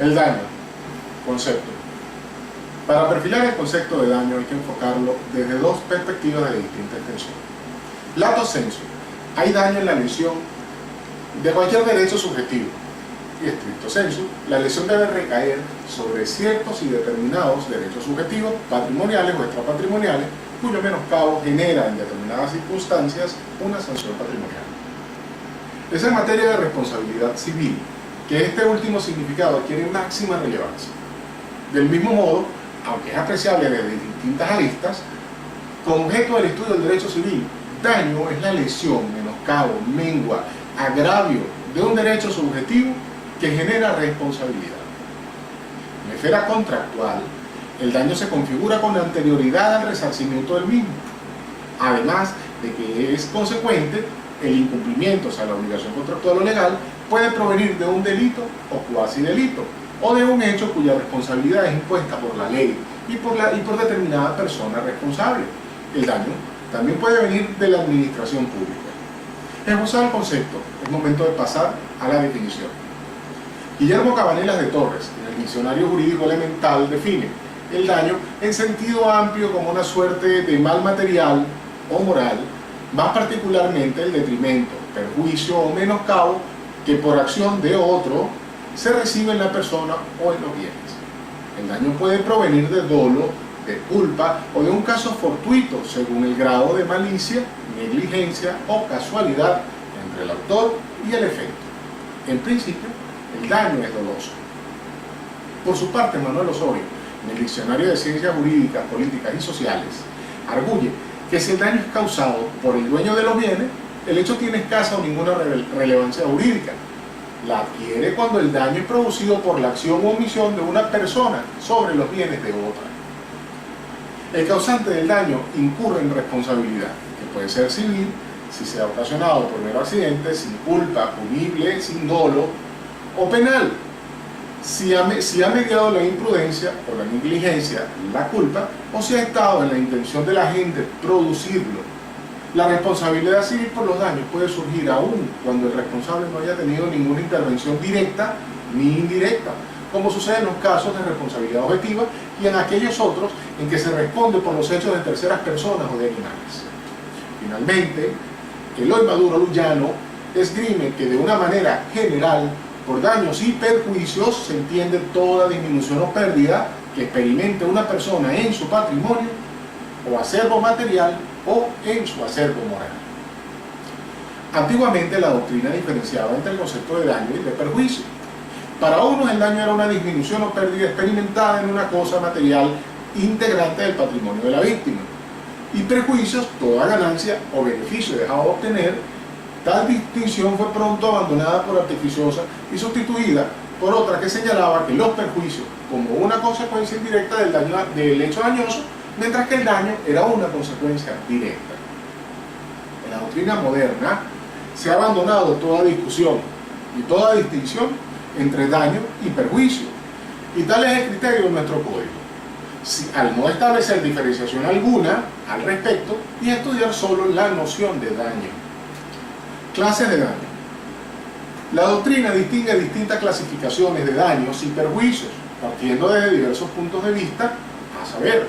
El daño, concepto. Para perfilar el concepto de daño hay que enfocarlo desde dos perspectivas de distinta extensión. Lato sensu, hay daño en la lesión de cualquier derecho subjetivo. Y estricto sensu, la lesión debe recaer sobre ciertos y determinados derechos subjetivos, patrimoniales o extrapatrimoniales, cuyo menoscabo genera en determinadas circunstancias una sanción patrimonial. Es en materia de responsabilidad civil que este último significado adquiere máxima relevancia. Del mismo modo, aunque es apreciable desde distintas aristas, con objeto del estudio del derecho civil, daño es la lesión, menoscabo, mengua, agravio de un derecho subjetivo que genera responsabilidad. En la esfera contractual, el daño se configura con anterioridad al resarcimiento del mismo, además de que es consecuente el incumplimiento, o sea, la obligación contractual o legal, puede provenir de un delito o cuasi delito, o de un hecho cuya responsabilidad es impuesta por la ley y por determinada persona responsable. El daño también puede venir de la administración pública. Esbozado el concepto, es momento de pasar a la definición. Guillermo Cabanelas de Torres, en el Diccionario Jurídico Elemental, define el daño en sentido amplio como una suerte de mal material o moral, más particularmente el detrimento, perjuicio o menoscabo que por acción de otro se recibe en la persona o en los bienes. El daño puede provenir de dolo, de culpa o de un caso fortuito según el grado de malicia, negligencia o casualidad entre el autor y el efecto. En principio, el daño es doloso. Por su parte, Manuel Osorio, en el Diccionario de Ciencias Jurídicas, Políticas y Sociales, arguye que si el daño es causado por el dueño de los bienes, el hecho tiene escasa o ninguna relevancia jurídica. La adquiere cuando el daño es producido por la acción o omisión de una persona sobre los bienes de otra. El causante del daño incurre en responsabilidad, que puede ser civil, si se ha ocasionado por mero accidente, sin culpa, punible, sin dolo, o penal, si ha mediado la imprudencia o la negligencia, la culpa, o si ha estado en la intención del agente producirlo. La responsabilidad civil por los daños puede surgir aún cuando el responsable no haya tenido ninguna intervención directa ni indirecta, como sucede en los casos de responsabilidad objetiva y en aquellos otros en que se responde por los hechos de terceras personas o de animales. Finalmente, Eloy Maduro Luyano esgrime que de una manera general, por daños y perjuicios se entiende toda disminución o pérdida que experimente una persona en su patrimonio o acervo material o en su acervo moral. Antiguamente la doctrina diferenciaba entre el concepto de daño y de perjuicio. Para unos el daño era una disminución o pérdida experimentada en una cosa material integrante del patrimonio de la víctima, y perjuicios toda ganancia o beneficio dejado de obtener. Tal distinción fue pronto abandonada por artificiosa y sustituida por otra que señalaba que los perjuicios como una consecuencia indirecta del hecho dañoso, mientras que el daño era una consecuencia directa. En la doctrina moderna se ha abandonado toda discusión y toda distinción entre daño y perjuicio, y tal es el criterio de nuestro código, al no establecer diferenciación alguna al respecto y estudiar solo la noción de daño. Clases de daño. La doctrina distingue distintas clasificaciones de daños y perjuicios, partiendo desde diversos puntos de vista, a saber,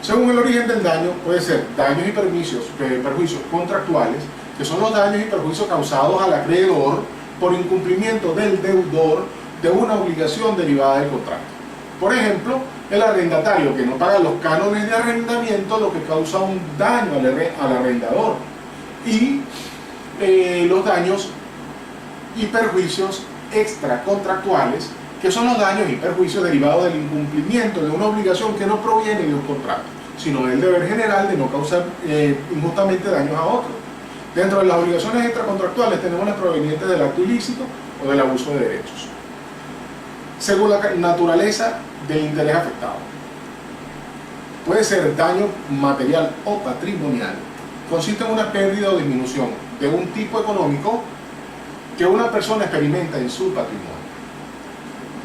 según el origen del daño, puede ser daños y perjuicios contractuales, que son los daños y perjuicios causados al acreedor por incumplimiento del deudor de una obligación derivada del contrato. Por ejemplo, el arrendatario que no paga los cánones de arrendamiento, lo que causa un daño al arrendador, y los daños y perjuicios extracontractuales, que son los daños y perjuicios derivados del incumplimiento de una obligación que no proviene de un contrato, sino del deber general de no causar injustamente daños a otros. Dentro de las obligaciones extracontractuales tenemos las provenientes del acto ilícito o del abuso de derechos, según la naturaleza del interés afectado. Puede ser daño material o patrimonial. Consiste en una pérdida o disminución de un tipo económico que una persona experimenta en su patrimonio.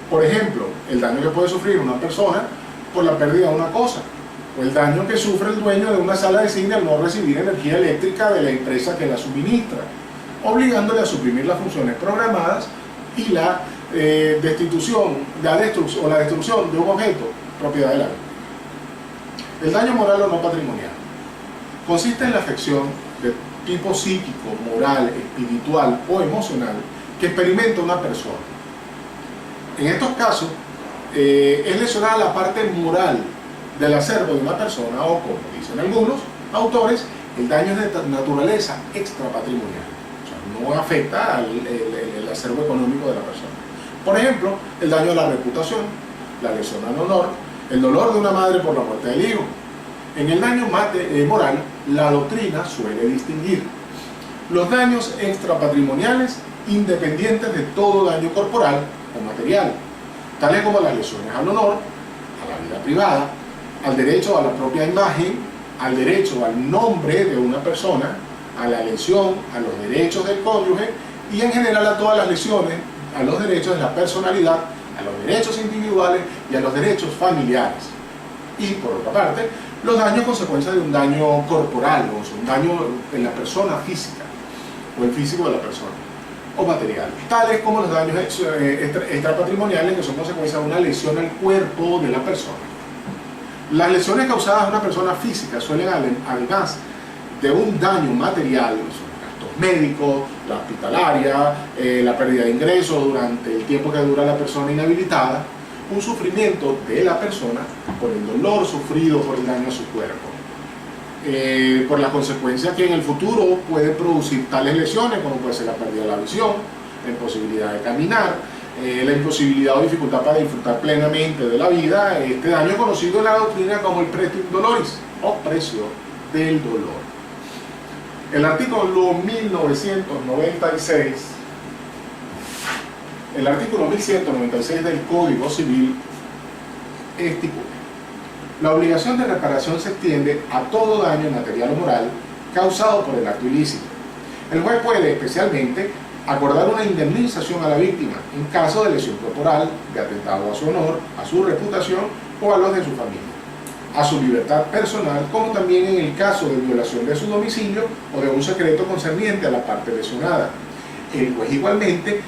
Por ejemplo, el daño que puede sufrir una persona por la pérdida de una cosa, o el daño que sufre el dueño de una sala de cine al no recibir energía eléctrica de la empresa que la suministra, obligándole a suprimir las funciones programadas y la destitución, la destrucción de un objeto, propiedad de la víctima. El daño moral o no patrimonial consiste en la afección de tipo psíquico, moral, espiritual o emocional que experimenta una persona. En estos casos, es lesionada la parte moral del acervo de una persona o, como dicen algunos autores, el daño es de naturaleza extrapatrimonial. O sea, no afecta el acervo económico de la persona. Por ejemplo, el daño a la reputación, la lesión al honor, el dolor de una madre por la muerte del hijo. En el daño moral, la doctrina suele distinguir los daños extrapatrimoniales independientes de todo daño corporal o material, tales como las lesiones al honor, a la vida privada, al derecho a la propia imagen, al derecho al nombre de una persona, a la lesión a los derechos del cónyuge y en general a todas las lesiones a los derechos de la personalidad, a los derechos individuales y a los derechos familiares. Y por otra parte, los daños consecuencia de un daño corporal, o sea, un daño en la persona física o el físico de la persona, o material, tales como los daños extrapatrimoniales que son consecuencia de una lesión al cuerpo de la persona. Las lesiones causadas a una persona física suelen, además de un daño material, son gastos médicos, la hospitalaria, la pérdida de ingresos durante el tiempo que dura la persona inhabilitada, un sufrimiento de la persona por el dolor sufrido por el daño a su cuerpo, por las consecuencias que en el futuro puede producir tales lesiones, como puede ser la pérdida de la visión, la imposibilidad de caminar, la imposibilidad o dificultad para disfrutar plenamente de la vida. Este daño es conocido en la doctrina como el pretium doloris, o precio del dolor. El artículo 1996, el artículo 1196 del Código Civil estipula: la obligación de reparación se extiende a todo daño material o moral causado por el acto ilícito. El juez puede especialmente acordar una indemnización a la víctima en caso de lesión corporal, de atentado a su honor, a su reputación o a los de su familia, a su libertad personal, como también en el caso de violación de su domicilio o de un secreto concerniente a la parte lesionada. El juez igualmente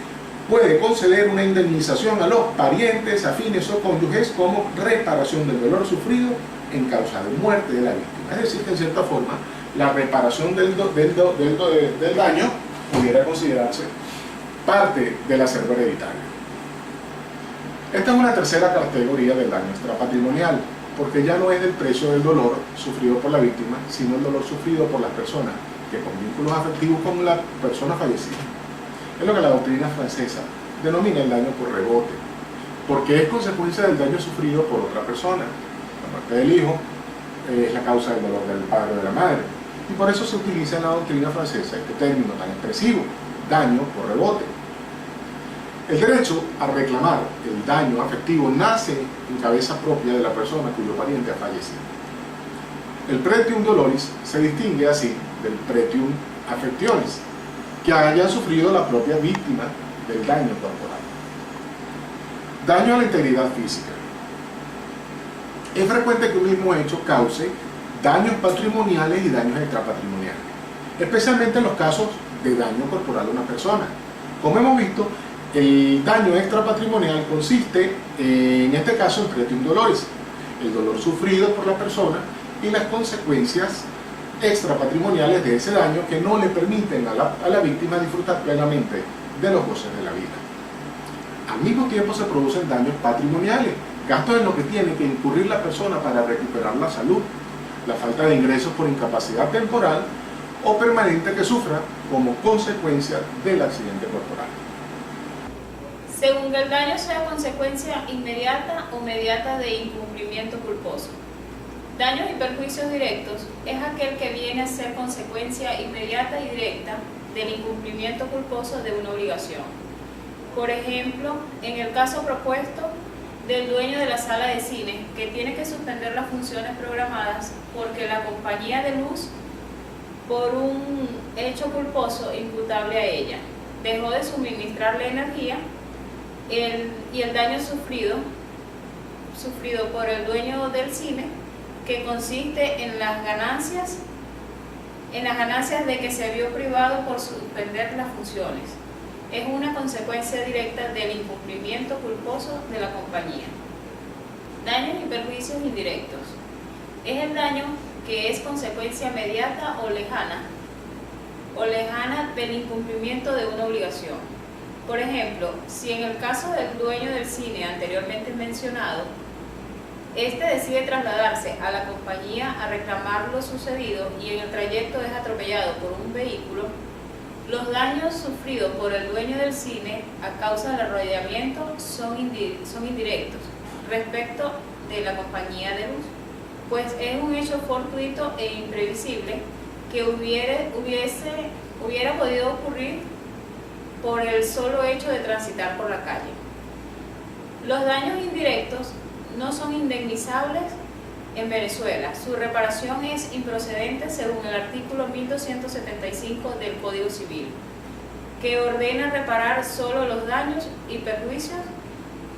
puede conceder una indemnización a los parientes, afines o cónyuges como reparación del dolor sufrido en causa de muerte de la víctima. Es decir, que en cierta forma la reparación del daño pudiera considerarse parte del acervo hereditario. Esta es una tercera categoría del daño extrapatrimonial, porque ya no es del precio del dolor sufrido por la víctima, sino el dolor sufrido por las personas que con vínculos afectivos con la persona fallecida. Es lo que la doctrina francesa denomina el daño por rebote, porque es consecuencia del daño sufrido por otra persona. La muerte del hijo es la causa del dolor del padre o de la madre, y por eso se utiliza en la doctrina francesa este término tan expresivo, daño por rebote. El derecho a reclamar el daño afectivo nace en cabeza propia de la persona cuyo pariente ha fallecido. El pretium doloris se distingue así del pretium affectionis, que hayan sufrido la propia víctima del daño corporal. Daño a la integridad física. Es frecuente que un mismo hecho cause daños patrimoniales y daños extrapatrimoniales, especialmente en los casos de daño corporal a una persona. Como hemos visto, el daño extrapatrimonial consiste, en este caso, en pretium doloris, el dolor sufrido por la persona y las consecuencias extrapatrimoniales de ese daño que no le permiten a la víctima disfrutar plenamente de los goces de la vida. Al mismo tiempo se producen daños patrimoniales, gastos en lo que tiene que incurrir la persona para recuperar la salud, la falta de ingresos por incapacidad temporal o permanente que sufra como consecuencia del accidente corporal. Según que el daño sea consecuencia inmediata o mediata de incumplimiento culposo. Daños y perjuicios directos es aquel que viene a ser consecuencia inmediata y directa del incumplimiento culposo de una obligación. Por ejemplo, en el caso propuesto del dueño de la sala de cine, que tiene que suspender las funciones programadas porque la compañía de luz, por un hecho culposo imputable a ella, dejó de suministrarle energía, y el daño sufrido por el dueño del cine, que consiste en las ganancias de que se vio privado por suspender las funciones. es una consecuencia directa del incumplimiento culposo de la compañía. Daños y perjuicios indirectos. Es el daño que es consecuencia inmediata o lejana del incumplimiento de una obligación. Por ejemplo, si en el caso del dueño del cine anteriormente mencionado, este decide trasladarse a la compañía a reclamar lo sucedido y en el trayecto es atropellado por un vehículo, los daños sufridos por el dueño del cine a causa del arrollamiento son indirectos respecto de la compañía de luz, pues es un hecho fortuito e imprevisible que hubiera podido ocurrir por el solo hecho de transitar por la calle. Los daños indirectos no son indemnizables en Venezuela. Su reparación es improcedente según el artículo 1275 del Código Civil, que ordena reparar solo los daños y perjuicios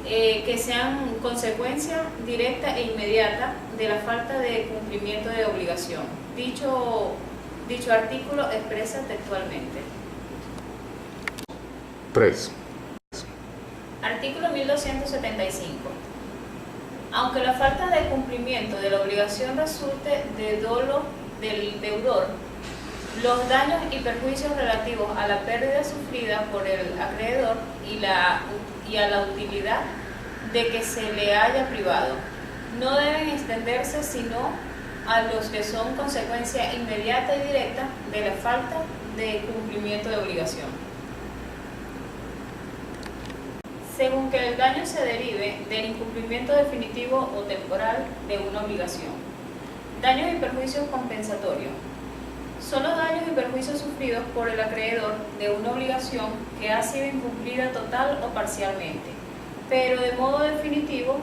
que sean consecuencia directa e inmediata de la falta de cumplimiento de obligación. Dicho artículo expresa textualmente. 3. Artículo 1275. Aunque la falta de cumplimiento de la obligación resulte de dolo del deudor, los daños y perjuicios relativos a la pérdida sufrida por el acreedor y a la utilidad de que se le haya privado no deben extenderse sino a los que son consecuencia inmediata y directa de la falta de cumplimiento de obligación. Según que el daño se derive del incumplimiento definitivo o temporal de una obligación. Daños y perjuicios compensatorios. Son los daños y perjuicios sufridos por el acreedor de una obligación que ha sido incumplida total o parcialmente, pero de modo definitivo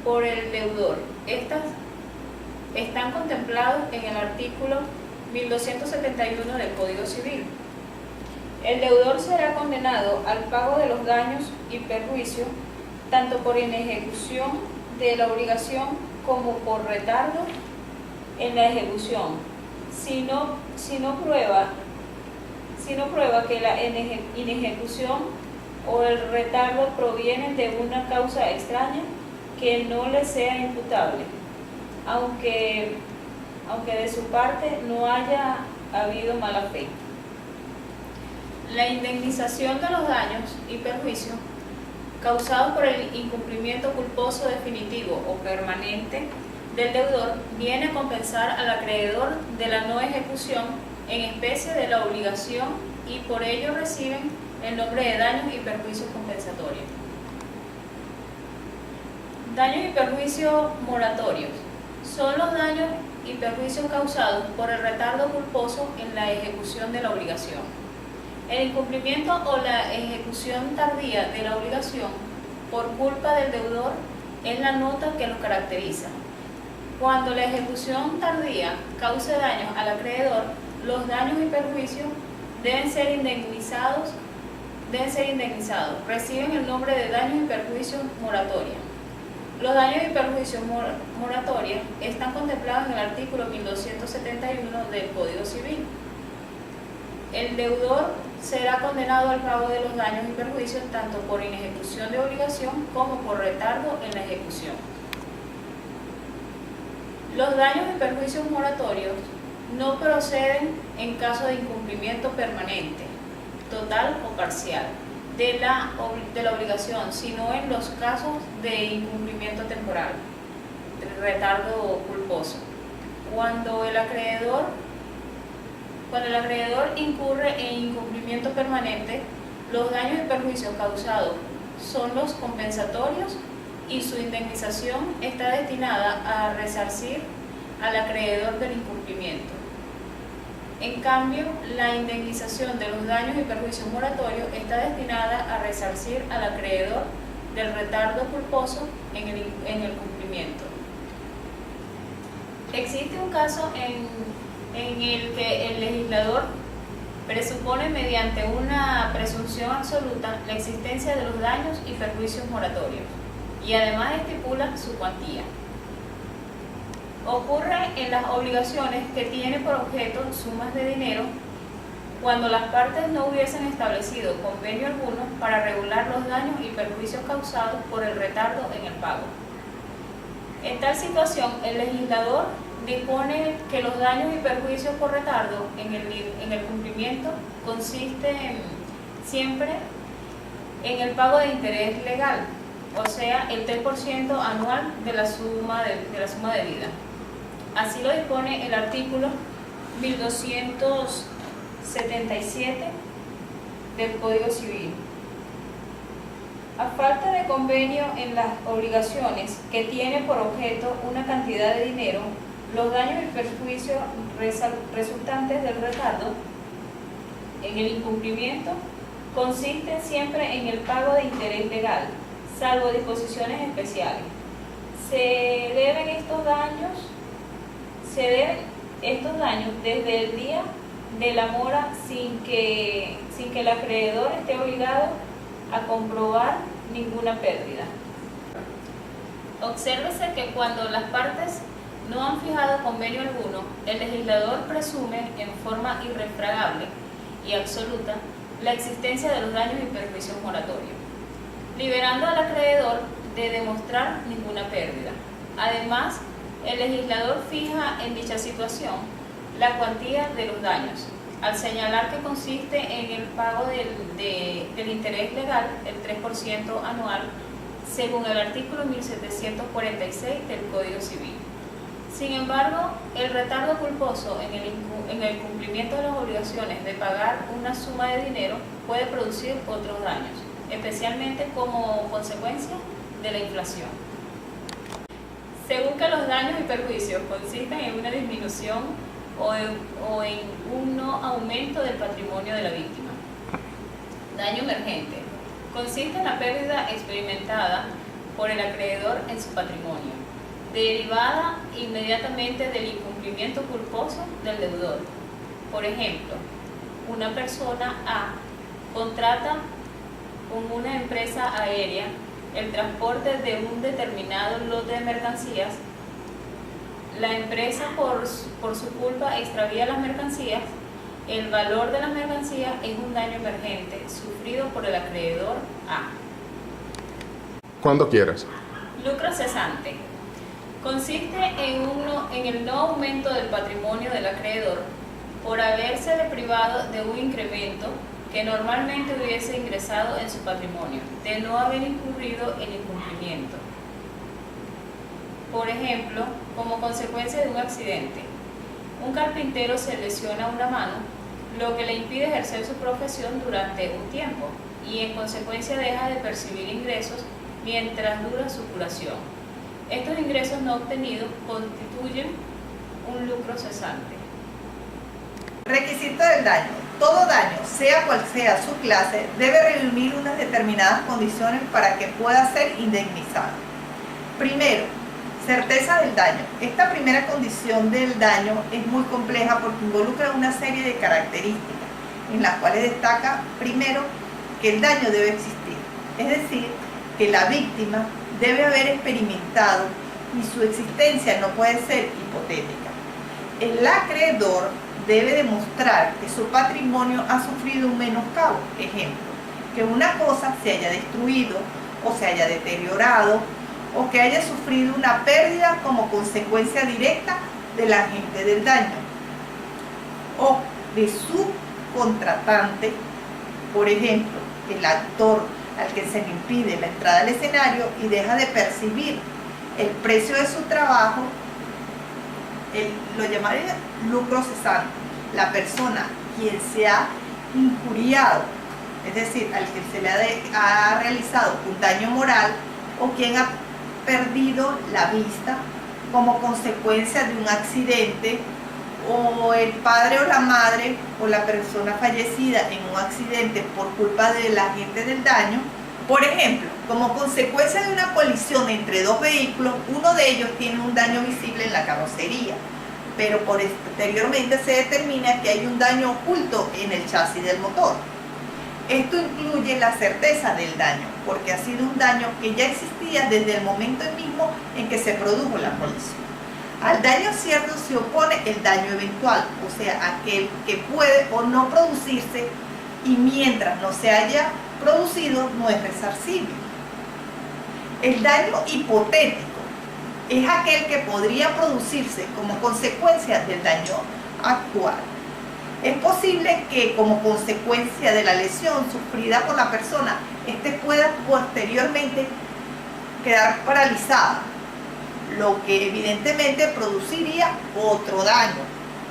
por el deudor. Estas están contemplados en el artículo 1271 del Código Civil. El deudor será condenado al pago de los daños y perjuicios tanto por inejecución de la obligación como por retardo en la ejecución, si no prueba que la inejecución o el retardo provienen de una causa extraña que no le sea imputable, aunque de su parte no haya habido mala fe. La indemnización de los daños y perjuicios causados por el incumplimiento culposo definitivo o permanente del deudor viene a compensar al acreedor de la no ejecución en especie de la obligación y por ello reciben el nombre de daños y perjuicios compensatorios. Daños y perjuicios moratorios. Son los daños y perjuicios causados por el retardo culposo en la ejecución de la obligación. El incumplimiento o la ejecución tardía de la obligación por culpa del deudor es la nota que los caracteriza. Cuando la ejecución tardía cause daños al acreedor, los daños y perjuicios deben ser indemnizados, reciben el nombre de daños y perjuicios moratoria. Los daños y perjuicios moratoria están contemplados en el artículo 1271 del Código Civil. El deudor será condenado al pago de los daños y perjuicios tanto por inejecución de obligación como por retardo en la ejecución. Los daños y perjuicios moratorios no proceden en caso de incumplimiento permanente, total o parcial, de la obligación, sino en los casos de incumplimiento temporal, de retardo culposo. Cuando el acreedor incurre en incumplimiento permanente, los daños y perjuicios causados son los compensatorios y su indemnización está destinada a resarcir al acreedor del incumplimiento. En cambio, la indemnización de los daños y perjuicios moratorios está destinada a resarcir al acreedor del retardo culposo en el cumplimiento. Existe un caso en el que el legislador presupone mediante una presunción absoluta la existencia de los daños y perjuicios moratorios y además estipula su cuantía. Ocurre en las obligaciones que tienen por objeto sumas de dinero cuando las partes no hubiesen establecido convenio alguno para regular los daños y perjuicios causados por el retardo en el pago. En tal situación, el legislador dispone que los daños y perjuicios por retardo en el cumplimiento consisten siempre en el pago de interés legal, o sea, el 3% anual de la suma debida. Así lo dispone el artículo 1277 del Código Civil. A falta de convenio en las obligaciones que tiene por objeto una cantidad de dinero, los daños y perjuicios resultantes del retardo en el incumplimiento consisten siempre en el pago de interés legal, salvo disposiciones especiales. Se deben estos daños desde el día de la mora sin que el acreedor esté obligado a comprobar ninguna pérdida. Obsérvese que cuando las partes no han fijado convenio alguno, el legislador presume en forma irrefragable y absoluta la existencia de los daños y perjuicios moratorios, liberando al acreedor de demostrar ninguna pérdida. Además, el legislador fija en dicha situación la cuantía de los daños, al señalar que consiste en el pago del interés legal, el 3% anual, según el artículo 1746 del Código Civil. Sin embargo, el retardo culposo en el cumplimiento de las obligaciones de pagar una suma de dinero puede producir otros daños, especialmente como consecuencia de la inflación. Según que los daños y perjuicios consisten en una disminución o en un no aumento del patrimonio de la víctima. Daño emergente consiste en la pérdida experimentada por el acreedor en su patrimonio, derivada inmediatamente del incumplimiento culposo del deudor. Por ejemplo, una persona A contrata con una empresa aérea el transporte de un determinado lote de mercancías. La empresa por su culpa extravía las mercancías. El valor de las mercancías es un daño emergente sufrido por el acreedor A. Cuando quieras. Lucro cesante consiste en el no aumento del patrimonio del acreedor por habérsele privado de un incremento que normalmente hubiese ingresado en su patrimonio, de no haber incurrido en incumplimiento. Por ejemplo, como consecuencia de un accidente, un carpintero se lesiona una mano, lo que le impide ejercer su profesión durante un tiempo y en consecuencia deja de percibir ingresos mientras dura su curación. Estos ingresos no obtenidos constituyen un lucro cesante. Requisito del daño. Todo daño, sea cual sea su clase, debe reunir unas determinadas condiciones para que pueda ser indemnizado. Primero, certeza del daño. Esta primera condición del daño es muy compleja porque involucra una serie de características, en las cuales destaca, primero, que el daño debe existir, es decir, que la víctima debe haber experimentado y su existencia no puede ser hipotética. El acreedor debe demostrar que su patrimonio ha sufrido un menoscabo, ejemplo, que una cosa se haya destruido o se haya deteriorado o que haya sufrido una pérdida como consecuencia directa del agente del daño o de su contratante, por ejemplo, el actor al que se le impide la entrada al escenario y deja de percibir el precio de su trabajo, lo llamaría lucro cesante. La persona quien se ha injuriado, es decir, al que se le ha realizado un daño moral o quien ha perdido la vista como consecuencia de un accidente, o el padre o la madre o la persona fallecida en un accidente por culpa del agente del daño. Por ejemplo, como consecuencia de una colisión entre dos vehículos, uno de ellos tiene un daño visible en la carrocería, pero posteriormente se determina que hay un daño oculto en el chasis del motor. Esto incluye la certeza del daño, porque ha sido un daño que ya existía desde el momento mismo en que se produjo la colisión. Al daño cierto se opone el daño eventual, o sea, aquel que puede o no producirse y mientras no se haya producido no es resarcible. El daño hipotético es aquel que podría producirse como consecuencia del daño actual. Es posible que como consecuencia de la lesión sufrida por la persona, éste pueda posteriormente quedar paralizada, lo que evidentemente produciría otro daño,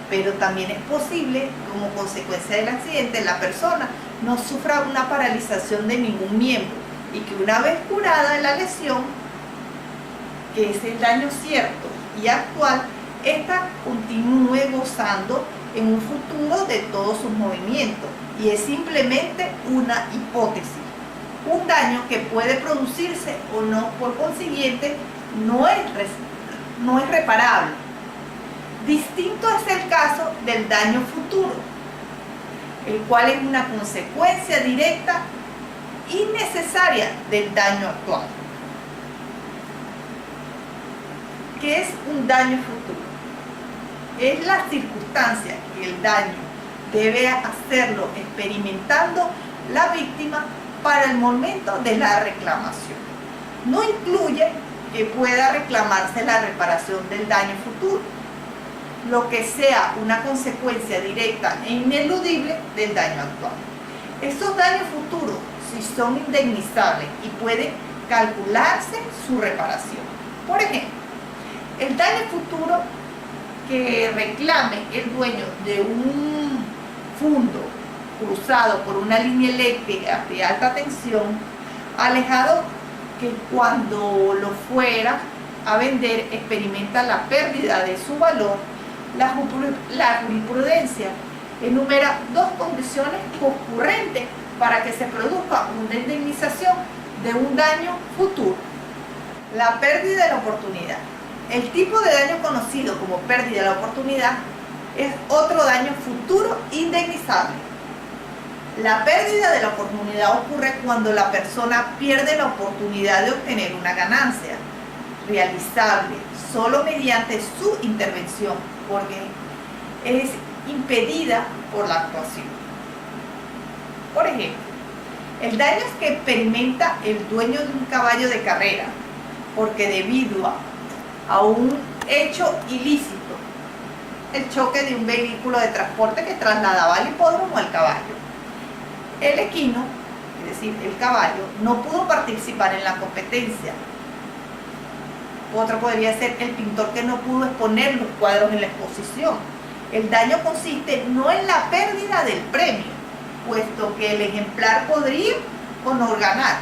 pero también es posible, como consecuencia del accidente, la persona no sufra una paralización de ningún miembro y que una vez curada de la lesión, que es el daño cierto y actual, ésta continúe gozando en un futuro de todos sus movimientos, y es simplemente una hipótesis, un daño que puede producirse o no, por consiguiente no es reparable. Distinto es el caso del daño futuro, el cual es una consecuencia directa y necesaria del daño actual. ¿Qué es un daño futuro? Es la circunstancia que el daño debe hacerlo experimentando la víctima para el momento de la reclamación. No incluye que pueda reclamarse la reparación del daño futuro, lo que sea una consecuencia directa e ineludible del daño actual. Estos daños futuros sí son indemnizables y puede calcularse su reparación. Por ejemplo, el daño futuro que reclame el dueño de un fundo cruzado por una línea eléctrica de alta tensión, alejado, que cuando lo fuera a vender experimenta la pérdida de su valor, la jurisprudencia enumera dos condiciones concurrentes para que se produzca una indemnización de un daño futuro. La pérdida de la oportunidad. El tipo de daño conocido como pérdida de la oportunidad es otro daño futuro indemnizable. La pérdida de la oportunidad ocurre cuando la persona pierde la oportunidad de obtener una ganancia realizable solo mediante su intervención, porque es impedida por la actuación. Por ejemplo, el daño que experimenta el dueño de un caballo de carrera, porque debido a un hecho ilícito, el choque de un vehículo de transporte que trasladaba al hipódromo al caballo. El equino, es decir, el caballo, no pudo participar en la competencia. Otro podría ser el pintor que no pudo exponer los cuadros en la exposición. El daño consiste no en la pérdida del premio, puesto que el ejemplar podría o no ganar,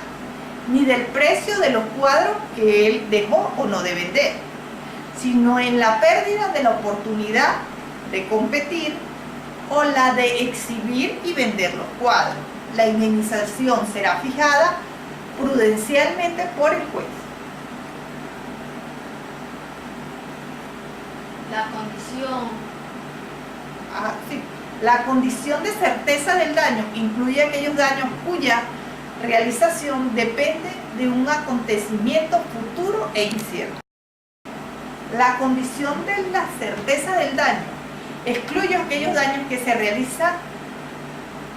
ni del precio de los cuadros que él dejó o no de vender, sino en la pérdida de la oportunidad de competir o la de exhibir y vender los cuadros. La indemnización será fijada prudencialmente por el juez. La condición de certeza del daño incluye aquellos daños cuya realización depende de un acontecimiento futuro e incierto. La condición de la certeza del daño excluye aquellos daños que se realizan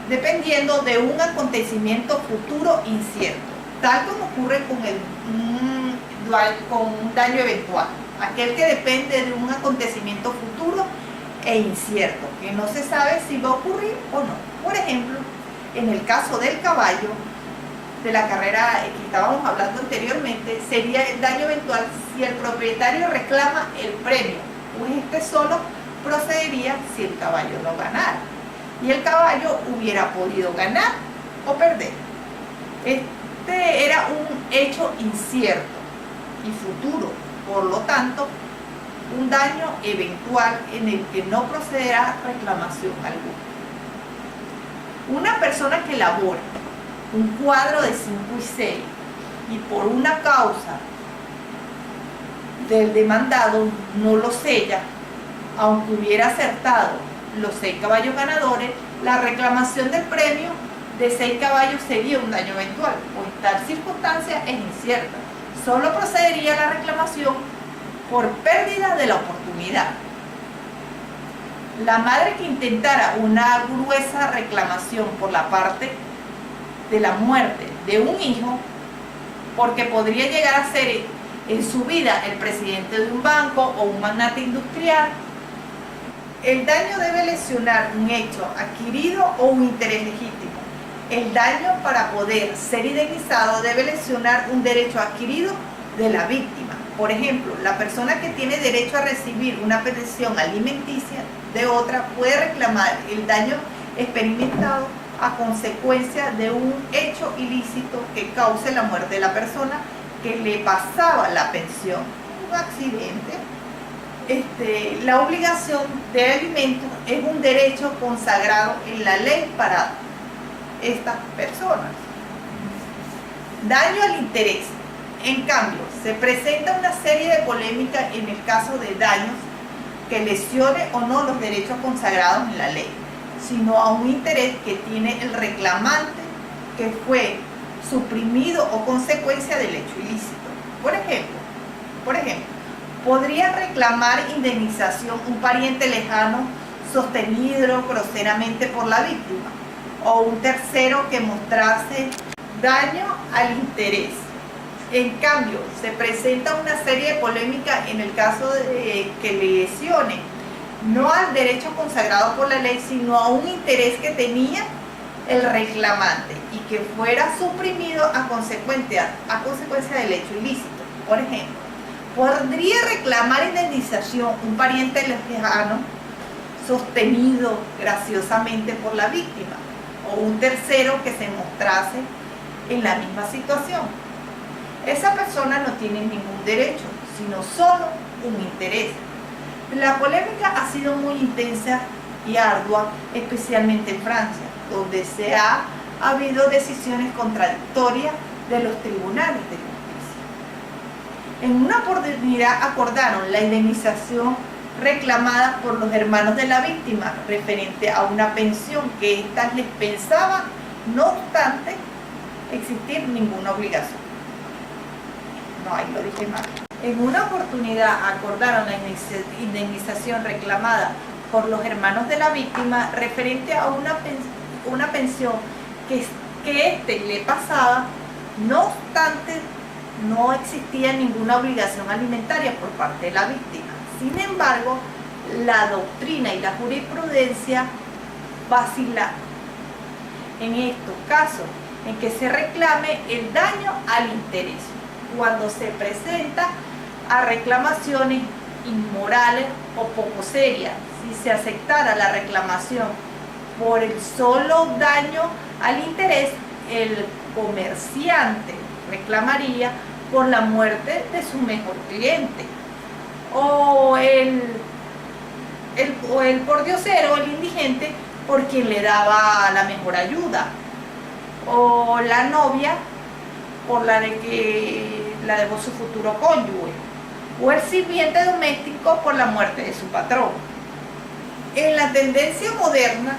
dependiendo de un acontecimiento futuro incierto, tal como ocurre con un daño eventual, aquel que depende de un acontecimiento futuro e incierto, que no se sabe si va a ocurrir o no. Por ejemplo, en el caso del caballo, de la carrera que estábamos hablando anteriormente, sería el daño eventual si el propietario reclama el premio, pues este solo procedería si el caballo no ganara y el caballo hubiera podido ganar o perder. Este era un hecho incierto y futuro, por lo tanto, un daño eventual en el que no procederá reclamación alguna. Una persona que elabora un cuadro de 5 y 6 y por una causa del demandado no lo sella, aunque hubiera acertado los 6 caballos ganadores, la reclamación del premio de 6 caballos sería un daño eventual, pues tal circunstancia es incierta. Solo procedería la reclamación por pérdida de la oportunidad. La madre que intentara una gruesa reclamación por la parte de la muerte de un hijo, porque podría llegar a ser en su vida el presidente de un banco o un magnate industrial, el daño debe lesionar un hecho adquirido o un interés legítimo. El daño, para poder ser indemnizado, debe lesionar un derecho adquirido de la víctima. Por ejemplo, la persona que tiene derecho a recibir una pensión alimenticia de otra puede reclamar el daño experimentado a consecuencia de un hecho ilícito que cause la muerte de la persona que le pasaba la pensión, un accidente. La obligación de alimentos es un derecho consagrado en la ley para estas personas. Daño al interés. En cambio, se presenta una serie de polémicas en el caso de daños que lesione o no los derechos consagrados en la ley, sino a un interés que tiene el reclamante que fue suprimido o consecuencia del hecho ilícito. Por ejemplo, podría reclamar indemnización un pariente lejano sostenido groseramente por la víctima o un tercero que mostrase daño al interés. En cambio, se presenta una serie de polémicas en el caso de que lesione no al derecho consagrado por la ley, sino a un interés que tenía el reclamante y que fuera suprimido a consecuencia del hecho ilícito. Por ejemplo, podría reclamar indemnización un pariente lejano sostenido graciosamente por la víctima o un tercero que se mostrase en la misma situación. Esa persona no tiene ningún derecho, sino solo un interés. La polémica ha sido muy intensa y ardua, especialmente en Francia, donde ha habido decisiones contradictorias de los tribunales de justicia. En una oportunidad acordaron la indemnización reclamada por los hermanos de la víctima referente a una pensión que éstas les pensaban, no obstante existir ninguna obligación. No, ahí lo dije mal. En una oportunidad acordaron la indemnización reclamada por los hermanos de la víctima referente a una pensión que le pasaba, no obstante no existía ninguna obligación alimentaria por parte de la víctima. Sin embargo, la doctrina y la jurisprudencia vacilan en estos casos en que se reclame el daño al interés, cuando se presenta a reclamaciones inmorales o poco serias. Si se aceptara la reclamación por el solo daño al interés, el comerciante reclamaría por la muerte de su mejor cliente, o el pordiosero, el indigente, por quien le daba la mejor ayuda, o la novia por la dejó su futuro cónyuge, o el sirviente doméstico por la muerte de su patrón. En la tendencia moderna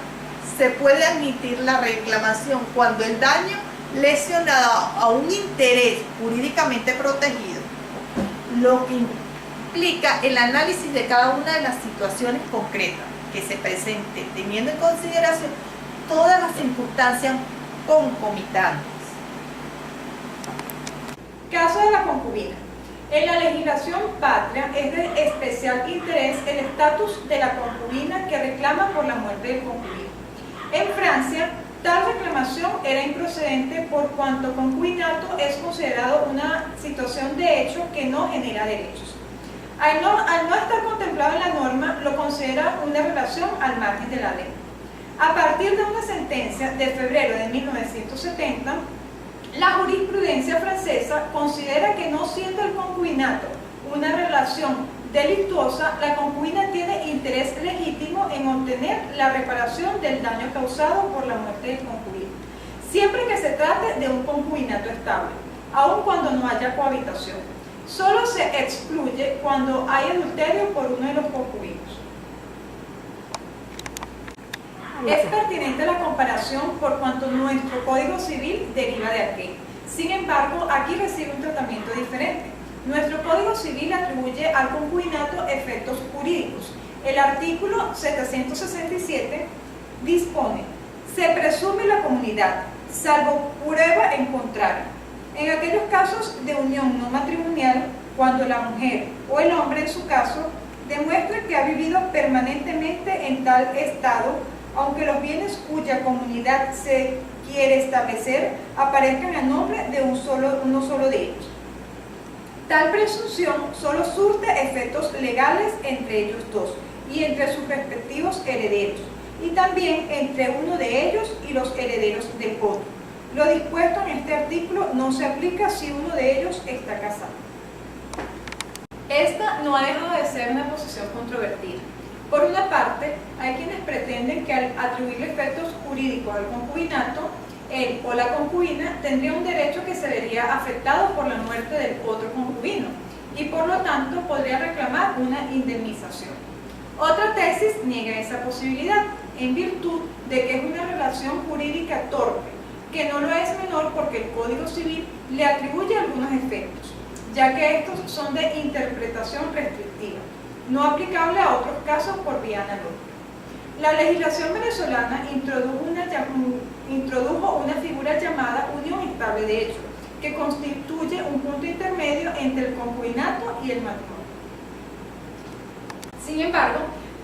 se puede admitir la reclamación cuando el daño lesionado a un interés jurídicamente protegido, lo que implica el análisis de cada una de las situaciones concretas que se presenten, teniendo en consideración todas las circunstancias concomitantes. Caso de la concubina. En la legislación patria es de especial interés el estatus de la concubina que reclama por la muerte del concubino. En Francia, tal reclamación era improcedente por cuanto concubinato es considerado una situación de hecho que no genera derechos. Al no estar contemplado en la norma, lo considera una relación al margen de la ley. A partir de una sentencia de febrero de 1970, la jurisprudencia francesa considera que no siendo el concubinato una relación delictuosa, la concubina tiene interés legítimo en obtener la reparación del daño causado por la muerte del concubino, siempre que se trate de un concubinato estable, aun cuando no haya cohabitación. Solo se excluye cuando hay adulterio por uno de los concubinos. Es pertinente la comparación por cuanto nuestro Código Civil deriva de aquel. Sin embargo, aquí recibe un tratamiento diferente. Nuestro Código Civil atribuye al concubinato efectos jurídicos. El artículo 767 dispone: se presume la comunidad, salvo prueba en contrario, en aquellos casos de unión no matrimonial, cuando la mujer o el hombre en su caso demuestra que ha vivido permanentemente en tal estado, aunque los bienes cuya comunidad se quiere establecer aparezcan a nombre de uno solo de ellos. Tal presunción solo surte efectos legales entre ellos dos y entre sus respectivos herederos, y también entre uno de ellos y los herederos del otro. Lo dispuesto en este artículo no se aplica si uno de ellos está casado. Esta no ha dejado de ser una posición controvertida. Por una parte, hay quienes pretenden que al atribuirle efectos jurídicos al concubinato, él o la concubina tendría un derecho que se vería afectado por la muerte del otro concubino y por lo tanto podría reclamar una indemnización. Otra tesis niega esa posibilidad en virtud de que es una relación jurídica torpe, que no lo es menor porque el Código Civil le atribuye algunos efectos, ya que estos son de interpretación restrictiva, no aplicable a otros casos por vía analógica. La legislación venezolana introdujo una figura llamada unión estable de hecho, que constituye un punto intermedio entre el concubinato y el matrimonio. Sin embargo,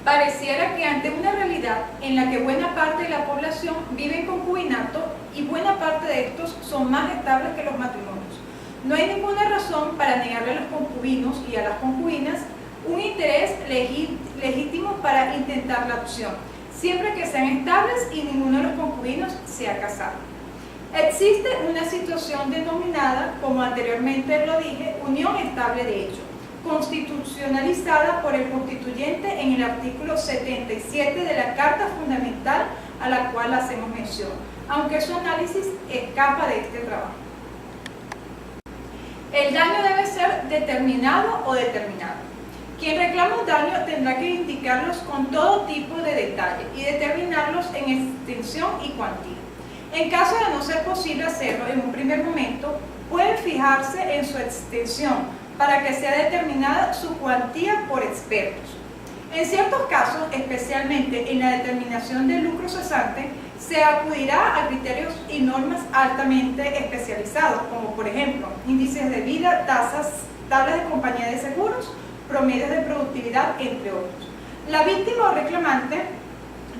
pareciera que ante una realidad en la que buena parte de la población vive en concubinato y buena parte de estos son más estables que los matrimonios, no hay ninguna razón para negarle a los concubinos y a las concubinas un interés legítimo para intentar la opción, siempre que sean estables y ninguno de los concubinos sea casado. Existe una situación denominada, como anteriormente lo dije, unión estable de hecho, constitucionalizada por el constituyente en el artículo 77 de la Carta Fundamental a la cual hacemos mención, aunque su análisis escapa de este trabajo. El daño debe ser determinado o determinado. Quien reclama un daño tendrá que indicarlos con todo tipo de detalle y determinarlos en extensión y cuantía. En caso de no ser posible hacerlo en un primer momento, pueden fijarse en su extensión para que sea determinada su cuantía por expertos. En ciertos casos, especialmente en la determinación del lucro cesante, se acudirá a criterios y normas altamente especializados, como por ejemplo índices de vida, tasas, tablas de compañía de seguros, promedios de productividad, entre otros. La víctima o reclamante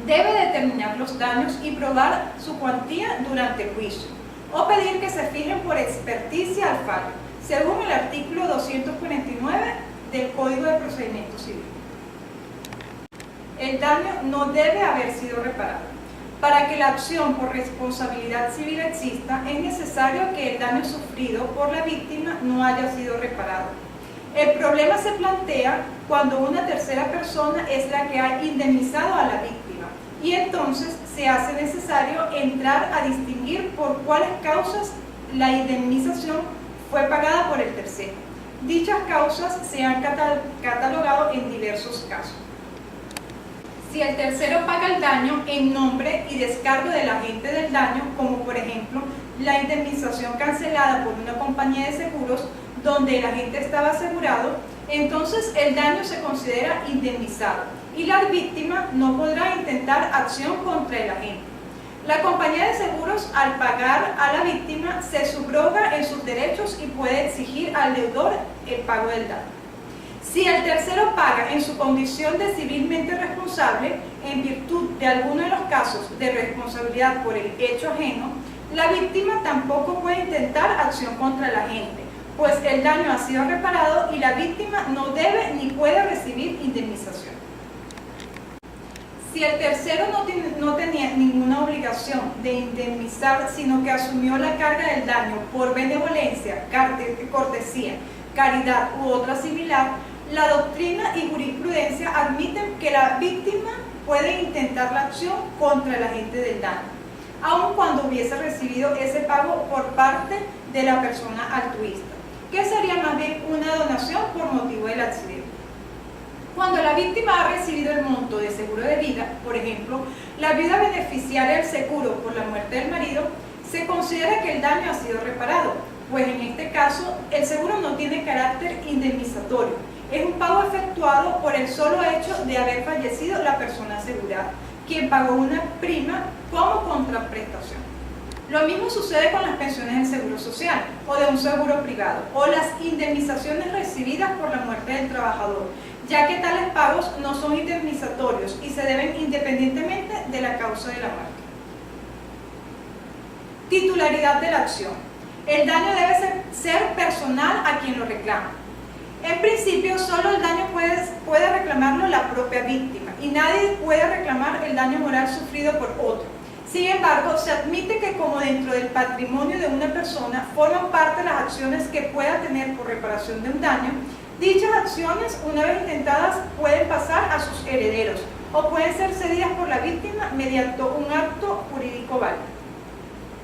debe determinar los daños y probar su cuantía durante el juicio, o pedir que se fijen por experticia al fallo, según el artículo 249 del Código de Procedimiento Civil. El daño no debe haber sido reparado. Para que la acción por responsabilidad civil exista, es necesario que el daño sufrido por la víctima no haya sido reparado. El problema se plantea cuando una tercera persona es la que ha indemnizado a la víctima y entonces se hace necesario entrar a distinguir por cuáles causas la indemnización fue pagada por el tercero. Dichas causas se han catalogado en diversos casos. Si el tercero paga el daño en nombre y descargo del agente del daño, como por ejemplo la indemnización cancelada por una compañía de seguros donde el agente estaba asegurado, entonces el daño se considera indemnizado y la víctima no podrá intentar acción contra el agente. La compañía de seguros, al pagar a la víctima, se subroga en sus derechos y puede exigir al deudor el pago del daño. Si el tercero paga en su condición de civilmente responsable, en virtud de alguno de los casos de responsabilidad por el hecho ajeno, la víctima tampoco puede intentar acción contra el agente, pues el daño ha sido reparado y la víctima no debe ni puede recibir indemnización. Si el tercero no tenía ninguna obligación de indemnizar, sino que asumió la carga del daño por benevolencia, cortesía, caridad u otra similar, la doctrina y jurisprudencia admiten que la víctima puede intentar la acción contra el agente del daño, aun cuando hubiese recibido ese pago por parte de la persona altruista, que sería más bien una donación por motivo del accidente. Cuando la víctima ha recibido el monto de seguro de vida, por ejemplo, la viuda beneficiaria del seguro por la muerte del marido, se considera que el daño ha sido reparado, pues en este caso el seguro no tiene carácter indemnizatorio. Es un pago efectuado por el solo hecho de haber fallecido la persona asegurada, quien pagó una prima como contraprestación. Lo mismo sucede con las pensiones del seguro social o de un seguro privado o las indemnizaciones recibidas por la muerte del trabajador, ya que tales pagos no son indemnizatorios y se deben independientemente de la causa de la muerte. Titularidad de la acción. El daño debe ser personal a quien lo reclama. En principio, solo el daño puede reclamarlo la propia víctima y nadie puede reclamar el daño moral sufrido por otro. Sin embargo, se admite que como dentro del patrimonio de una persona forman parte las acciones que pueda tener por reparación de un daño, dichas acciones, una vez intentadas, pueden pasar a sus herederos o pueden ser cedidas por la víctima mediante un acto jurídico válido.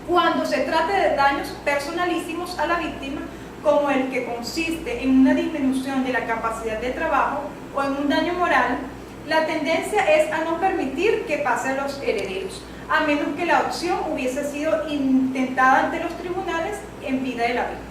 Cuando se trate de daños personalísimos a la víctima, como el que consiste en una disminución de la capacidad de trabajo o en un daño moral, la tendencia es a no permitir que pase a los herederos, a menos que la acción hubiese sido intentada ante los tribunales en vida de la víctima.